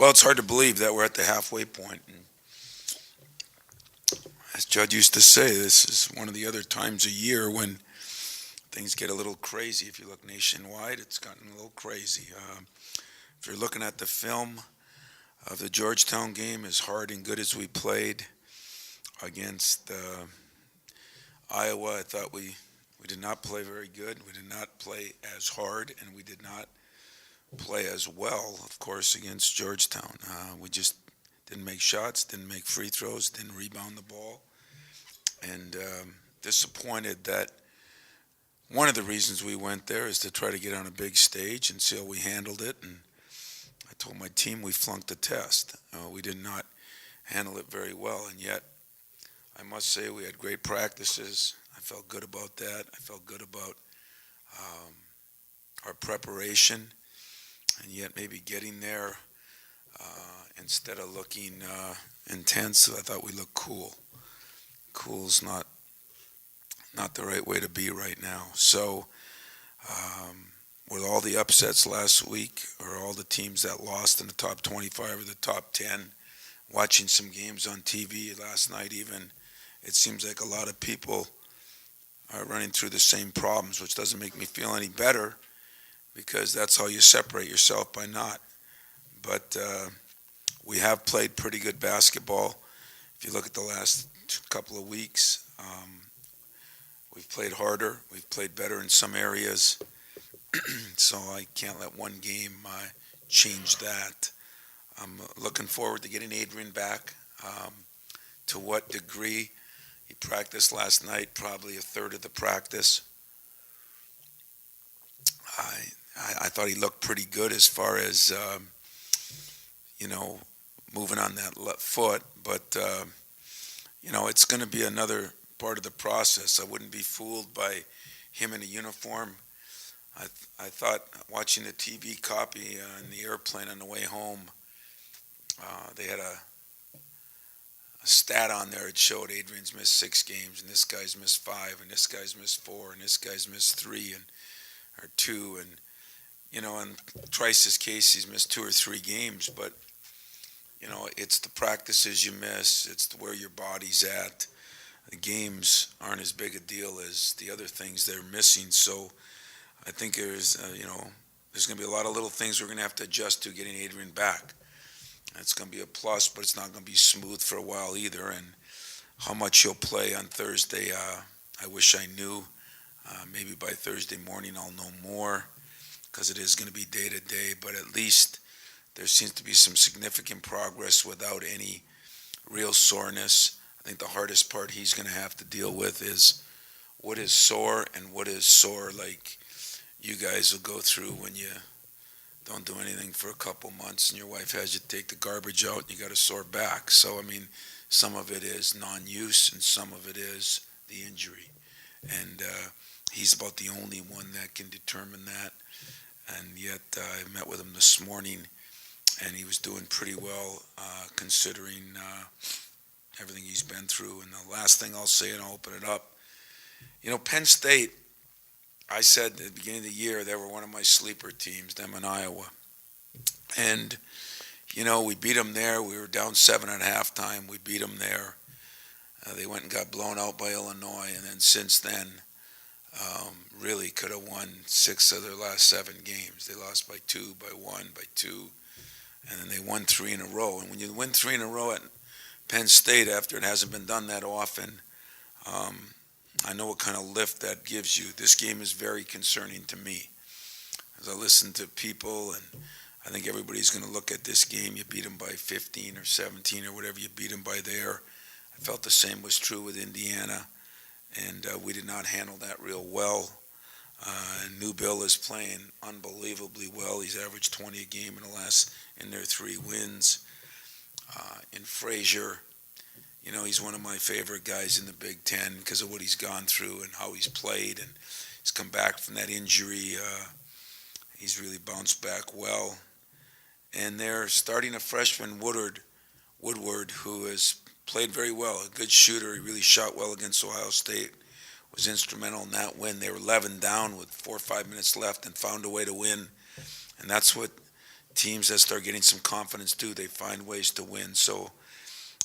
Well, it's hard to believe that we're at the halfway point. And as Judd used to say, this is one of the other times a year when things get a little crazy. If you look nationwide, it's gotten a little crazy. If you're looking at the film of the Georgetown game, as hard and good as we played against Iowa, I thought we did not play very good. We did not play as hard, and we did not play as well, of course, against Georgetown. We just didn't make shots, didn't make free throws, didn't rebound the ball, and disappointed that one of the reasons we went there is to try to get on a big stage and see how we handled it. And I told my team we flunked the test. We did not handle it very well, and yet I must say we had great practices. I felt good about that. I felt good about um, our preparation, and yet maybe getting there instead of looking intense, I thought we looked cool. Cool's not the right way to be right now. So with all the upsets last week, or all the teams that lost in the top 25 or the top 10, watching some games on TV last night even, it seems like a lot of people are running through the same problems, which doesn't make me feel any better because that's how you separate yourself, by not. But we have played pretty good basketball. If you look at the last couple of weeks, we've played harder. We've played better in some areas. So I can't let one game change that. I'm looking forward to getting Adrian back. To what degree? He practiced last night, probably a third of the practice. I thought he looked pretty good as far as, you know, moving on that left foot. But, it's going to be another part of the process. I wouldn't be fooled by him in a uniform. I thought watching the TV copy in the airplane on the way home, they had a stat on there. It showed Adrian's missed 6 games, and this guy's missed 5, and this guy's missed 4, and this guy's missed 3 or 2, and in Trice's case, he's missed 2 or 3 games. But it's the practices you miss. It's where your body's at. The games aren't as big a deal as the other things they're missing. So I think there's going to be a lot of little things we're going to have to adjust to getting Adrian back. It's going to be a plus, but it's not going to be smooth for a while either. And how much he'll play on Thursday, I wish I knew. Maybe by Thursday morning I'll know more, because it is going to be day to day. But at least there seems to be some significant progress without any real soreness. I think the hardest part he's going to have to deal with is what is sore and what is sore, like you guys will go through when you don't do anything for a couple months and your wife has you take the garbage out and you got a sore back. So, some of it is non-use and some of it is the injury. And he's about the only one that can determine that. And yet I met with him this morning, and he was doing pretty well considering everything he's been through. And the last thing I'll say, and I'll open it up, Penn State, I said at the beginning of the year, they were one of my sleeper teams, them in Iowa. And, we beat them there. We were down 7 at halftime. We beat them there. They went and got blown out by Illinois. And then since then, really could have won 6 of their last 7 games. They lost by 2, by 1, by 2. And then they won 3 in a row. And when you win 3 in a row at Penn State after it hasn't been done that often, I know what kind of lift that gives you. This game is very concerning to me. As I listen to people, and I think everybody's going to look at this game. You beat them by 15 or 17 or whatever you beat them by there. I felt the same was true with Indiana, and we did not handle that real well. New Bill is playing unbelievably well. He's averaged 20 a game in their 3 wins. In Frazier, he's one of my favorite guys in the Big Ten because of what he's gone through and how he's played, and he's come back from that injury. He's really bounced back well. And they're starting a freshman, Woodward, who has played very well, a good shooter. He really shot well against Ohio State, was instrumental in that win. They were 11 down with 4 or 5 minutes left and found a way to win. And that's what teams that start getting some confidence too, they find ways to win. So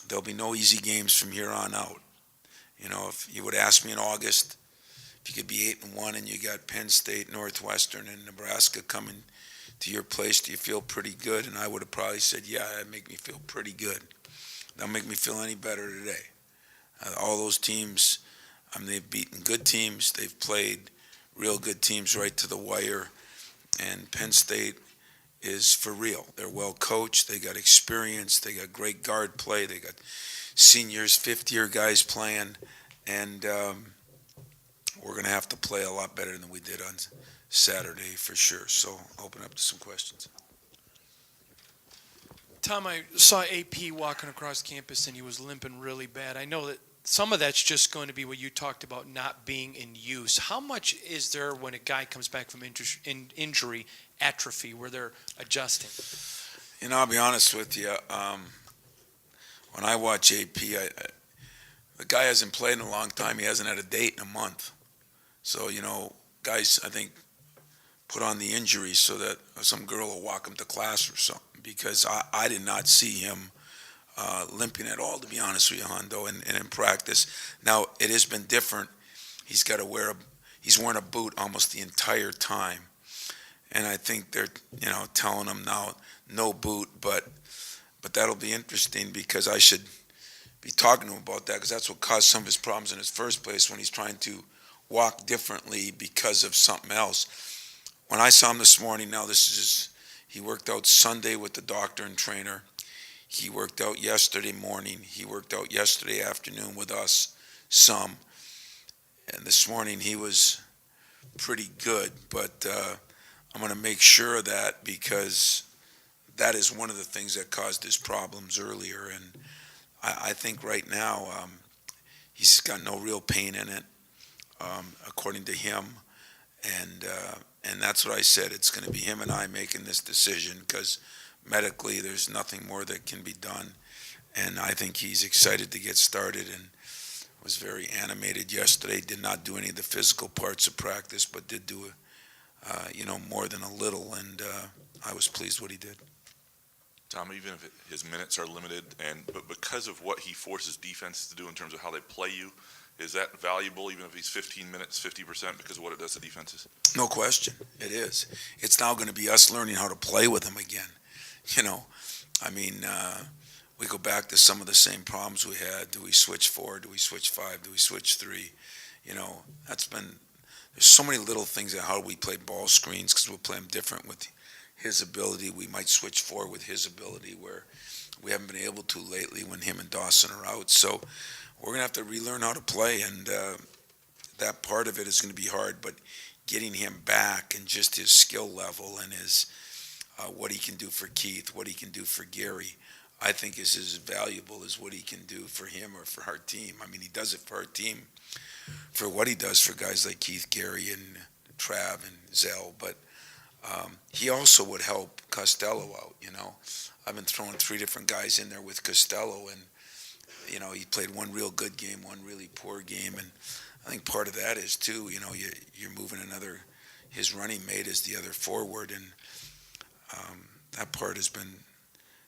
there'll be no easy games from here on out. You know, if you would ask me in August if you could be 8-1 and you got Penn State, Northwestern, and Nebraska coming to your place, do you feel pretty good? And I would have probably said, yeah, that make me feel pretty good. Don't make me feel any better today. All those teams, I mean, they've beaten good teams. They've played real good teams right to the wire. And Penn State is for real. They're well coached. They got experience. They got great guard play. They got seniors, fifth-year guys playing. And we're going to have to play a lot better than we did on Saturday for sure. So open up to some questions. Tom, I saw AP walking across campus and he was limping really bad. I know that some of that's just going to be what you talked about, not being in use. How much is there when a guy comes back from injury, atrophy, where they're adjusting? You know, I'll be honest with you. When I watch AP, the guy hasn't played in a long time. He hasn't had a date in a month. So, you know, guys, I think, put on the injury so that some girl will walk him to class or something, because I did not see him limping at all, to be honest with you, Hondo, and in practice. Now, it has been different. He's wearing a boot almost the entire time. And I think they're, you know, telling him now no boot, but that'll be interesting, because I should be talking to him about that, because that's what caused some of his problems in his first place, when he's trying to walk differently because of something else. When I saw him this morning, now this is he worked out Sunday with the doctor and trainer. He worked out yesterday morning. He worked out yesterday afternoon with us some. And this morning he was pretty good, but I'm going to make sure of that, because that is one of the things that caused his problems earlier. And I think right now he's got no real pain in it, according to him. And that's what I said. It's going to be him and I making this decision, because medically there's nothing more that can be done. And I think he's excited to get started, and was very animated yesterday. Did not do any of the physical parts of practice, but did do, more than a little. And I was pleased what he did. Tom, even if his minutes are limited, but because of what he forces defenses to do in terms of how they play you, is that valuable, even if he's 15 minutes, 50%, because of what it does to defenses? No question, it is. It's now going to be us learning how to play with him again. You know, I mean, we go back to some of the same problems we had. Do we switch 4? Do we switch 5? Do we switch 3? You know, there's so many little things at how we play ball screens, because we'll play them different with his ability. We might switch 4 with his ability, where we haven't been able to lately when him and Dawson are out. So we're going to have to relearn how to play, and that part of it is going to be hard. But getting him back, and just his skill level, and his what he can do for Keith, what he can do for Gary, I think is as valuable as what he can do for him or for our team. I mean, he does it for our team, for what he does for guys like Keith, Gary, and Trav, and Zell. But he also would help Costello out, you know. I've been throwing 3 different guys in there with Costello, and you know, he played one real good game, one really poor game, and I think part of that is too, you know, you're moving his running mate is the other forward, and that part has been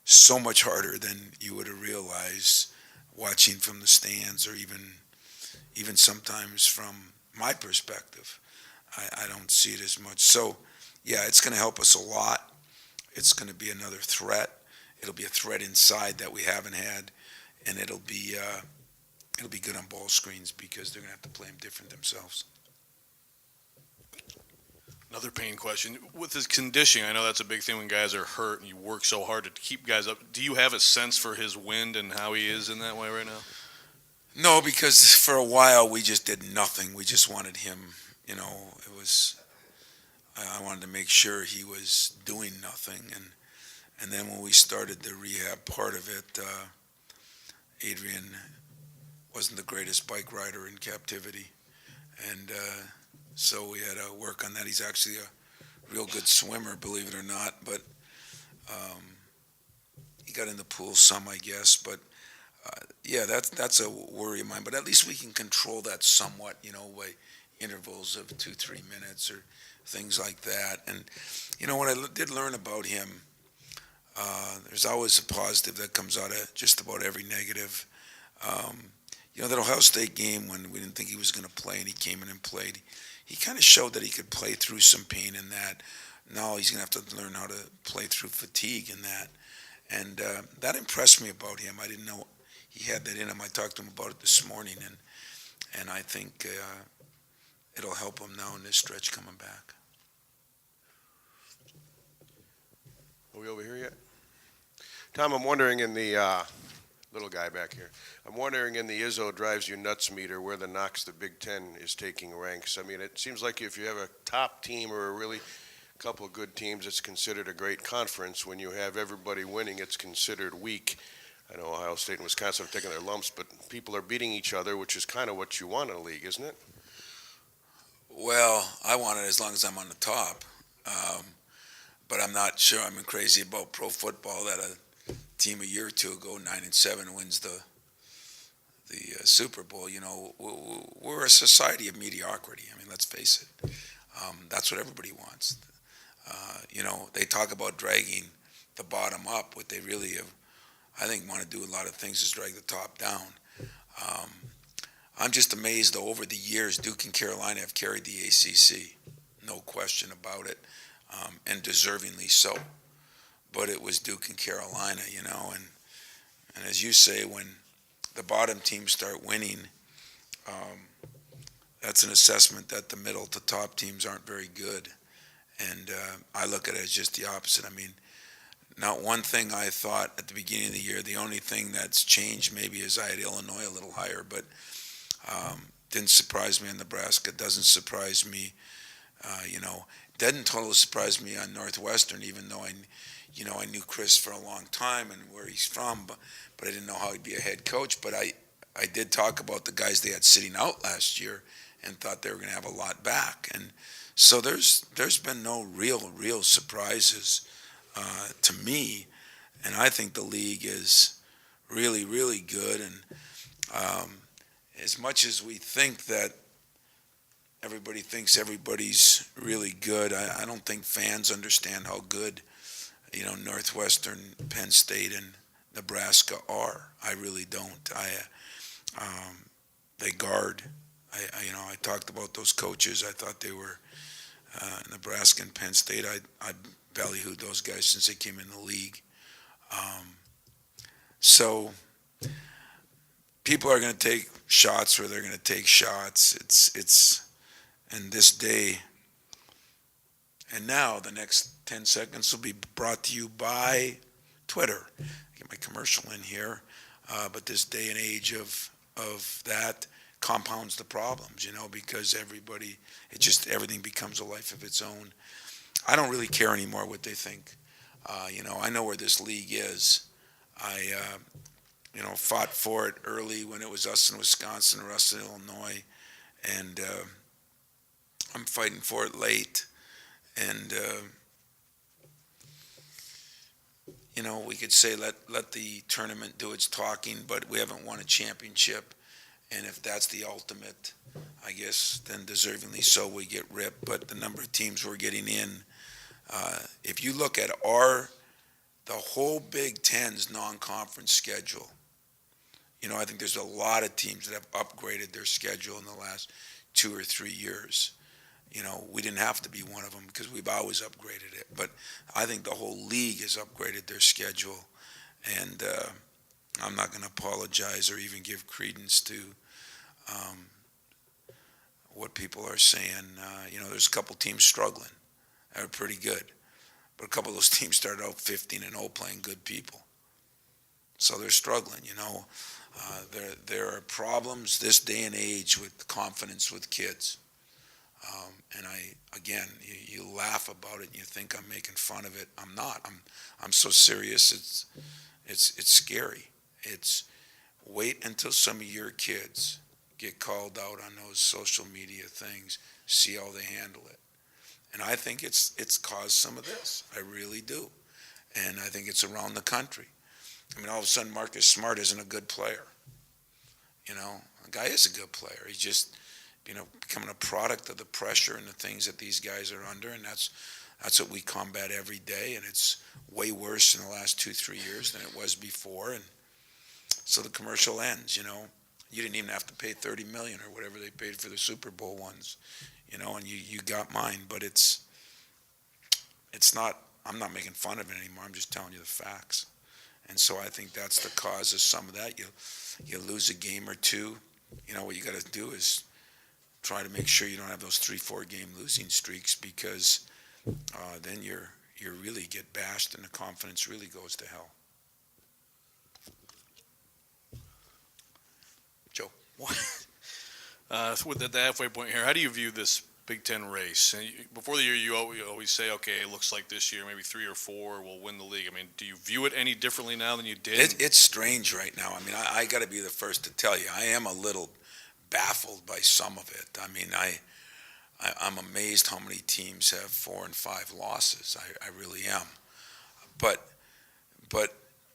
so much harder than you would have realized watching from the stands, or even sometimes from my perspective. I don't see it as much. So, yeah, it's going to help us a lot. It's going to be another threat. It'll be a threat inside that we haven't had. And it'll be good on ball screens, because they're going to have to play them different themselves. Another pain question. With his conditioning, I know that's a big thing when guys are hurt and you work so hard to keep guys up. Do you have a sense for his wind and how he is in that way right now? No, because for a while we just did nothing. We just wanted him, you know, I wanted to make sure he was doing nothing. And then when we started the rehab part of it, Adrian wasn't the greatest bike rider in captivity, and so we had to work on that. He's actually a real good swimmer, believe it or not, but he got in the pool some, I guess. But yeah, that's a worry of mine. But at least we can control that somewhat, you know, by intervals of 2-3 minutes or things like that. And you know what I did learn about him There's always a positive that comes out of just about every negative. That Ohio State game when we didn't think he was going to play and he came in and played, he kind of showed that he could play through some pain in that. Now he's going to have to learn how to play through fatigue in that. And that impressed me about him. I didn't know he had that in him. I talked to him about it this morning, and I think it'll help him now in this stretch coming back. Are we over here yet? Tom, I'm wondering in the little guy back here, I'm wondering in the Izzo drives you nuts meter where the Knox, the Big Ten, is taking ranks. I mean, it seems like if you have a top team or a really couple of good teams, it's considered a great conference. When you have everybody winning, it's considered weak. I know Ohio State and Wisconsin are taking their lumps, but people are beating each other, which is kind of what you want in a league, isn't it? Well, I want it as long as I'm on the top. But I'm not sure I'm crazy about pro football that a team a year or two ago, 9-7, wins the Super Bowl. We're a society of mediocrity. I mean, let's face it. That's what everybody wants. They talk about dragging the bottom up. What they really have, I think, want to do a lot of things is drag the top down. I'm just amazed, though, over the years, Duke and Carolina have carried the ACC. No question about it, and deservingly so. But it was Duke and Carolina, and as you say, when the bottom teams start winning, that's an assessment that the middle to top teams aren't very good. And I look at it as just the opposite. I mean, not one thing I thought at the beginning of the year. The only thing that's changed maybe is I had Illinois a little higher, but didn't surprise me on Nebraska. Doesn't surprise me, Didn't totally surprise me on Northwestern, even though I knew Chris for a long time and where he's from, but I didn't know how he'd be a head coach. But I did talk about the guys they had sitting out last year and thought they were going to have a lot back. And so there's been no real surprises to me, and I think the league is really, really good. And as much as we think that everybody thinks everybody's really good, I don't think fans understand how good, Northwestern, Penn State, and Nebraska are. I really don't. They guard. I talked about those coaches. I thought they were Nebraska and Penn State. I ballyhooed those guys since they came in the league. So people are going to take shots where they're going to take shots. It's in this day. And now the next 10 seconds will be brought to you by Twitter. Get my commercial in here. But this day and age of that compounds the problems, because everything becomes a life of its own. I don't really care anymore what they think. I know where this league is. I fought for it early when it was us in Wisconsin or us in Illinois, and I'm fighting for it late. And we could say let the tournament do its talking, but we haven't won a championship. And if that's the ultimate, I guess, then deservingly so, we get ripped. But the number of teams we're getting in, if you look at the whole Big Ten's non-conference schedule, I think there's a lot of teams that have upgraded their schedule in the last 2 or 3 years. We didn't have to be one of them because we've always upgraded it. But I think the whole league has upgraded their schedule. And I'm not going to apologize or even give credence to what people are saying. There's a couple teams struggling. They're pretty good. But a couple of those teams started out 15-0 playing good people. So they're struggling, There are problems this day and age with confidence with kids. And you laugh about it and you think I'm making fun of it. I'm not. I'm so serious. It's scary. It's wait until some of your kids get called out on those social media things, see how they handle it. And I think it's caused some of this. I really do. And I think it's around the country. I mean, all of a sudden Marcus Smart isn't a good player. The guy is a good player. He's just becoming a product of the pressure and the things that these guys are under, and that's That's what we combat every day, and it's way worse in the last 2-3 years than it was before. And so the commercial ends. You didn't even have to pay $30 million or whatever they paid for the Super Bowl ones, and you got mine. But it's not. I'm not making fun of it anymore. I'm just telling you the facts. And so I think that's the cause of some of that. You lose a game or two. What you got to do is try to make sure you don't have those 3-4 game losing streaks, because then you really get bashed and the confidence really goes to hell. Joe. With the halfway point here, how do you view this Big Ten race? And before the year, you always say, okay, it looks like this year maybe 3 or 4 will win the league. I mean, do you view it any differently now than you did? It's strange right now. I mean, I got to be the first to tell you, I am a little baffled by some of it. I mean, I'm amazed how many teams have 4 and 5 losses. I really am. But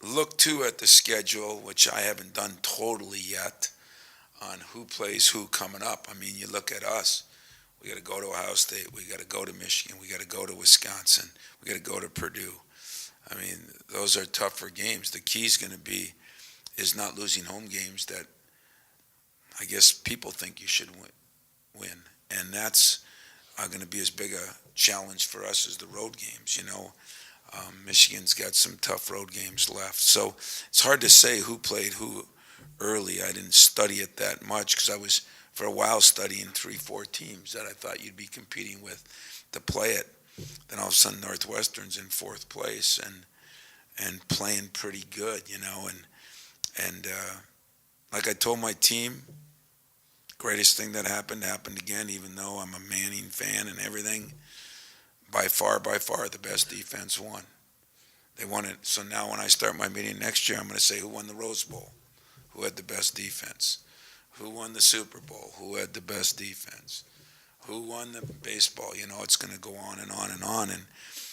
look too at the schedule, which I haven't done totally yet, on who plays who coming up. I mean, you look at us. We got to go to Ohio State. We got to go to Michigan. We got to go to Wisconsin. We got to go to Purdue. I mean, those are tougher games. The key is going to be is not losing home games that I guess people think you should win. And that's going to be as big a challenge for us as the road games. Michigan's got some tough road games left. So it's hard to say who played who early. I didn't study it that much because I was, for a while, studying 3-4 teams that I thought you'd be competing with to play it. Then all of a sudden, Northwestern's in 4th place and playing pretty good, And like I told my team, greatest thing that happened again, even though I'm a Manning fan and everything. By far, the best defense won. They won it. So now when I start my meeting next year, I'm going to say who won the Rose Bowl, who had the best defense, who won the Super Bowl, who had the best defense, who won the baseball. It's going to go on and on and on. And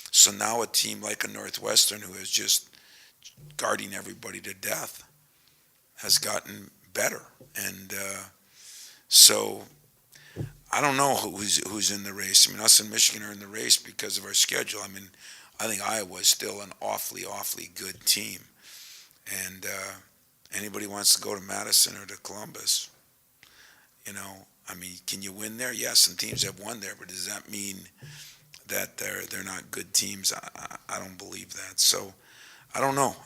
so now a team like a Northwestern, who is just guarding everybody to death, has gotten better. And so I don't know who's in the race. I mean, us and Michigan are in the race because of our schedule. I mean, I think Iowa is still an awfully good team. And anybody wants to go to Madison or to Columbus, I mean, can you win there? Yes, some teams have won there, but does that mean that they're not good teams? I don't believe that. So I don't know.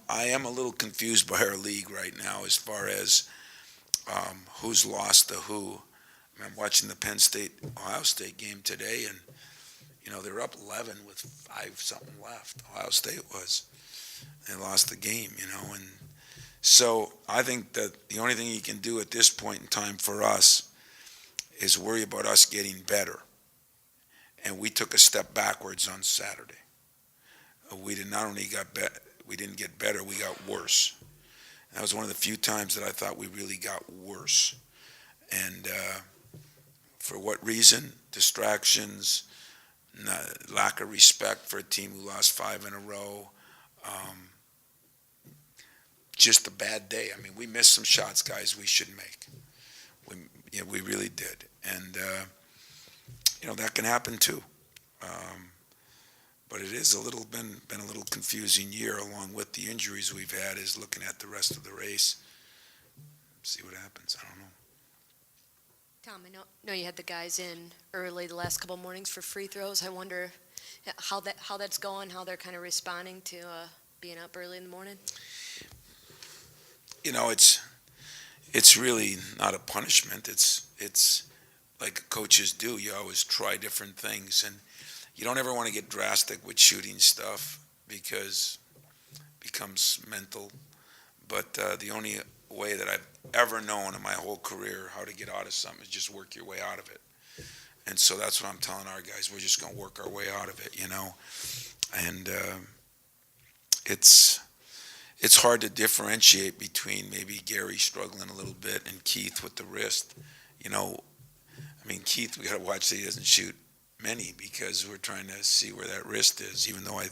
I am a little confused by our league right now as far as who's lost to who. I mean, I'm watching the Penn State Ohio State game today, and they're up 11 with 5 something left. Ohio State was. They lost the game, and so I think that the only thing you can do at this point in time for us is worry about us getting better. And we took a step backwards on Saturday. We did not only we didn't get better, we got worse. That was one of the few times that I thought we really got worse. And for what reason? Distractions, lack of respect for a team who lost 5 in a row. Just a bad day. I mean, we missed some shots, guys, we should make. We really did. And, that can happen too. But it is been a little confusing year, along with the injuries we've had, is looking at the rest of the race. See what happens. I don't know. Tom, I know you had the guys in early the last couple mornings for free throws. I wonder how that's going, how they're kind of responding to being up early in the morning. It's really not a punishment. It's like coaches do. You always try different things, and you don't ever want to get drastic with shooting stuff because it becomes mental. But the only way that I've ever known in my whole career how to get out of something is just work your way out of it. And so that's what I'm telling our guys. We're just going to work our way out of it, And it's hard to differentiate between maybe Gary struggling a little bit and Keith with the wrist. I mean, Keith, we got to watch that he doesn't shoot many because we're trying to see where that wrist is. Even though I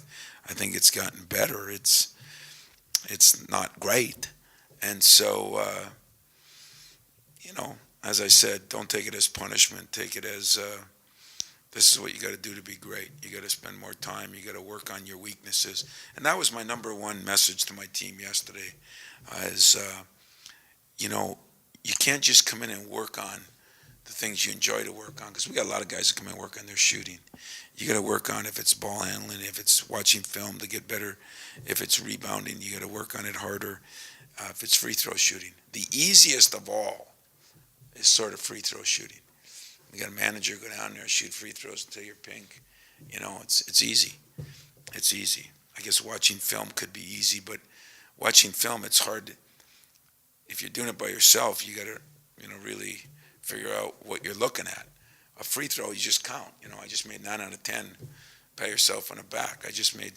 think it's gotten better, it's not great. And so, as I said, don't take it as punishment. Take it as This is what you got to do to be great. You got to spend more time. You got to work on your weaknesses. And that was my number one message to my team yesterday is, you can't just come in and work on the things you enjoy to work on, because we got a lot of guys that come in and work on their shooting. You got to work on if it's ball handling, if it's watching film to get better, if it's rebounding, you got to work on it harder, if it's free throw shooting. The easiest of all is sort of free throw shooting. You got a manager go down there, shoot free throws until you're pink. It's easy. It's easy. I guess watching film could be easy, but watching film, it's hard. If you're doing it by yourself, you got to, really figure out what you're looking at. A free throw, you just count. I just made 9 out of 10. Pat yourself on the back. I just made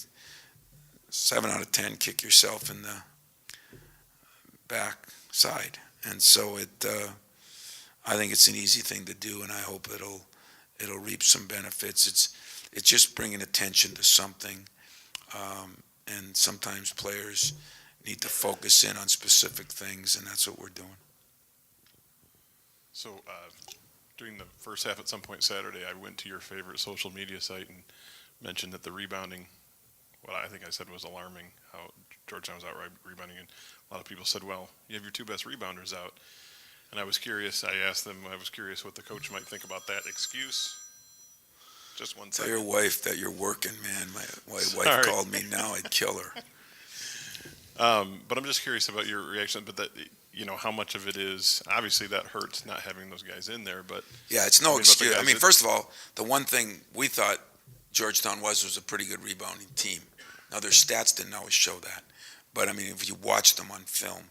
7 out of 10. Kick yourself in the back side. And so I think it's an easy thing to do, and I hope it'll reap some benefits. It's just bringing attention to something, and sometimes players need to focus in on specific things, and that's what we're doing. So during the first half at some point Saturday, I went to your favorite social media site and mentioned that the rebounding, what I think I said was alarming, how Georgetown was out rebounding, and a lot of people said, well, you have your two best rebounders out. And I was curious, I was curious what the coach might think about that excuse. Just one Tell second. your wife that you're working, man. My wife Sorry. called me now, I'd kill her. But I'm just curious about your reaction, but that, how much of it is, obviously that hurts not having those guys in there, but. Yeah, it's no But the excuse. guys that- First of all, the one thing we thought Georgetown was a pretty good rebounding team. Now, their stats didn't always show that. But, if you watch them on film,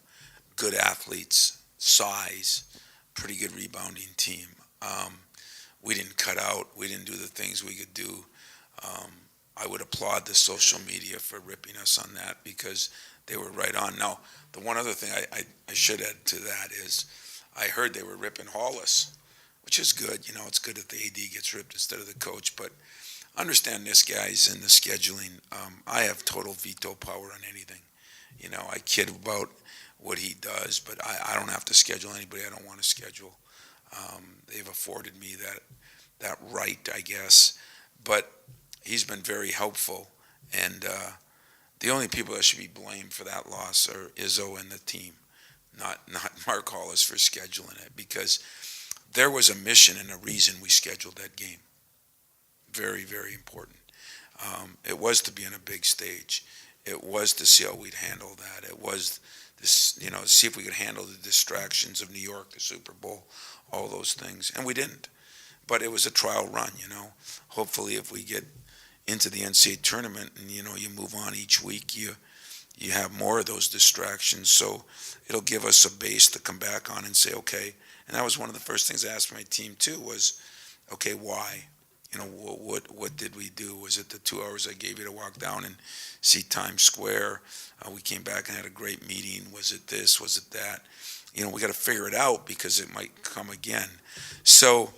good athletes, size, pretty good rebounding team. We didn't cut out. We didn't do the things we could do. I would applaud the social media for ripping us on that because they were right on. Now, the one other thing I should add to that is I heard they were ripping Hollis, which is good. It's good that the AD gets ripped instead of the coach. But understand this, guys, in the scheduling. I have total veto power on anything. I kid about what he does, but I don't have to schedule anybody I don't want to schedule. They've afforded me that right, I guess. But he's been very helpful, and the only people that should be blamed for that loss are Izzo and the team, not Mark Hollis for scheduling it, because there was a mission and a reason we scheduled that game. Very, very important. It was to be on a big stage. It was to see how we'd handle that. It was this, to see if we could handle the distractions of New York, the Super Bowl, all those things, and we didn't. But it was a trial run. Hopefully, if we get into the NCAA tournament and you move on each week, you have more of those distractions. So it'll give us a base to come back on and say, okay. And that was one of the first things I asked my team too was, okay, why? What did we do? Was it the 2 hours I gave you to walk down and see Times Square? We came back and had a great meeting. Was it this? Was it that? We got to figure it out because it might come again. So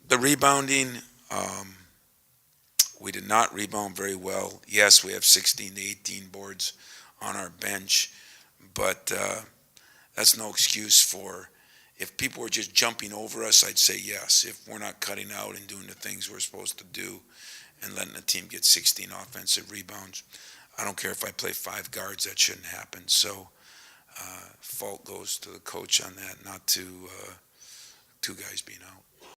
the rebounding, we did not rebound very well. Yes, we have 16 to 18 boards on our bench, but that's no excuse for. If people were just jumping over us, I'd say yes. If we're not cutting out and doing the things we're supposed to do and letting the team get 16 offensive rebounds, I don't care if I play 5 guards, that shouldn't happen. So fault goes to the coach on that, not to 2 guys being out.